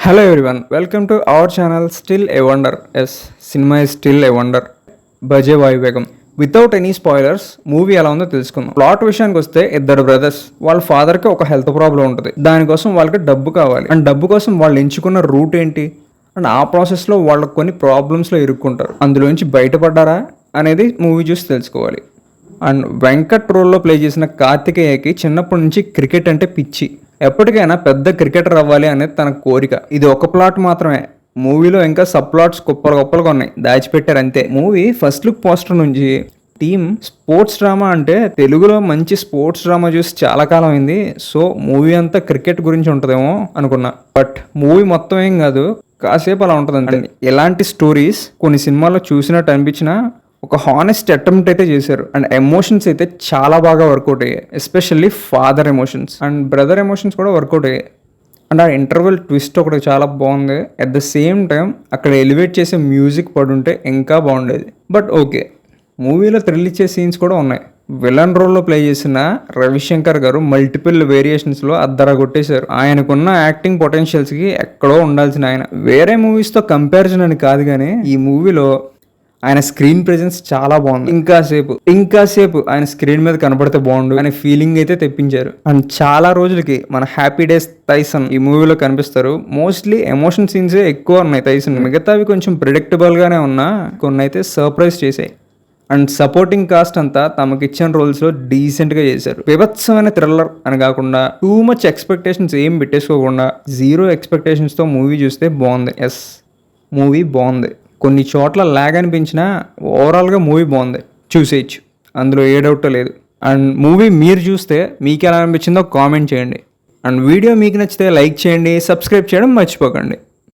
Hello everyone, welcome to our channel Still a Wonder. Yes, cinema is still a wonder. Bhaje Vaayu Vegam. Without any spoilers movie ఎలా ఉందో తెలుసుకుందాం. Plot విషయానికి వస్తే ఇద్దరు brothers, వాళ్ళ ఫాదర్కి ఒక హెల్త్ ప్రాబ్లం ఉంటుంది. దానికోసం వాళ్ళకి డబ్బు కావాలి అండ్ డబ్బు కోసం వాళ్ళు ఎంచుకున్న రూట్ ఏంటి అండ్ ఆ ప్రాసెస్లో వాళ్ళకి కొన్ని ప్రాబ్లమ్స్లో ఇరుక్కుంటారు. అందులోంచి బయటపడ్డారా అనేది మూవీ చూసి తెలుసుకోవాలి. అండ్ వెంకట్ రోల్లో ప్లే చేసిన కార్తికేయకి చిన్నప్పటి నుంచి క్రికెట్ అంటే పిచ్చి. ఎప్పటికైనా పెద్ద క్రికెటర్ అవ్వాలి అనేది తన కోరిక. ఇది ఒక ప్లాట్ మాత్రమే, మూవీలో ఇంకా సబ్ ప్లాట్స్ గొప్పలుగా ఉన్నాయి, దాచిపెట్టారు అంతే. మూవీ ఫస్ట్ లుక్ పోస్టర్ నుంచి టీమ్ స్పోర్ట్స్ డ్రామా అంటే తెలుగులో మంచి స్పోర్ట్స్ డ్రామా చూసి చాలా కాలం అయింది, సో మూవీ అంతా క్రికెట్ గురించి ఉంటుందేమో అనుకున్నా. బట్ మూవీ మొత్తం ఏం కాదు, కాసేపు అలా ఉంటుంది అంతే. ఎలాంటి స్టోరీస్ కొన్ని సినిమాల్లో చూసినట్టు అనిపించినా ఒక హానెస్ట్ అటెంప్ట్ అయితే చేశారు. అండ్ ఎమోషన్స్ అయితే చాలా బాగా వర్కౌట్ అయ్యాయి, especially father emotions and brother emotions కూడా వర్కౌట్ అయ్యాయి. అండ్ ఆ ఇంటర్వెల్ ట్విస్ట్ ఒకటి చాలా బాగుంది. అట్ ద సేమ్ టైం అక్కడ ఎలివేట్ చేసే మ్యూజిక్ పడుంటే ఇంకా బాగుండేది. బట్ ఓకే, మూవీలో థ్రిల్ ఇచ్చే సీన్స్ కూడా ఉన్నాయి. విలన్ రోల్లో ప్లే చేసిన రవిశంకర్ గారు మల్టిపుల్ వేరియేషన్స్లో అద్దరా కొట్టేశారు. ఆయనకున్న యాక్టింగ్ పొటెన్షియల్స్కి ఎక్కడో ఉండాల్సిన ఆయన. వేరే మూవీస్తో కంపారిజన్ అని కాదు, కానీ ఈ మూవీలో ఆయన స్క్రీన్ ప్రెజెన్స్ చాలా బాగుంది. ఇంకాసేపు ఆయన స్క్రీన్ మీద కనబడితే బాగుండు అనే ఫీలింగ్ అయితే తెప్పించారు. అండ్ చాలా రోజులకి మన హ్యాపీ డేస్ టైసన్ ఈ మూవీలో కనిపిస్తారు. మోస్ట్లీ ఎమోషన్ సీన్సే ఎక్కువ ఉన్నాయి టైసన్, మిగతావి కొంచెం ప్రిడిక్టబుల్ గానే ఉన్నా కొన్ని అయితే సర్ప్రైజ్ చేశాయి. అండ్ సపోర్టింగ్ కాస్ట్ అంతా తమకు ఇచ్చిన రోల్స్లో డీసెంట్గా చేశారు. విభత్సమైన థ్రిల్లర్ అని కాకుండా టూ మచ్ ఎక్స్పెక్టేషన్స్ ఏం పెట్టేసుకోకుండా జీరో ఎక్స్పెక్టేషన్స్తో మూవీ చూస్తే బాగుంది. ఎస్, మూవీ బాగుంది. కొన్ని చోట్ల ల్యాగ్ అనిపించినా ఓవరాల్గా మూవీ బాగుంది, చూసేయచ్చు, అందులో ఏ డౌట్ లేదు. అండ్ మూవీ మీరు చూస్తే మీకు ఎలా అనిపించిందో కామెంట్ చేయండి. అండ్ వీడియో మీకు నచ్చితే లైక్ చేయండి, సబ్స్క్రైబ్ చేయడం మర్చిపోకండి.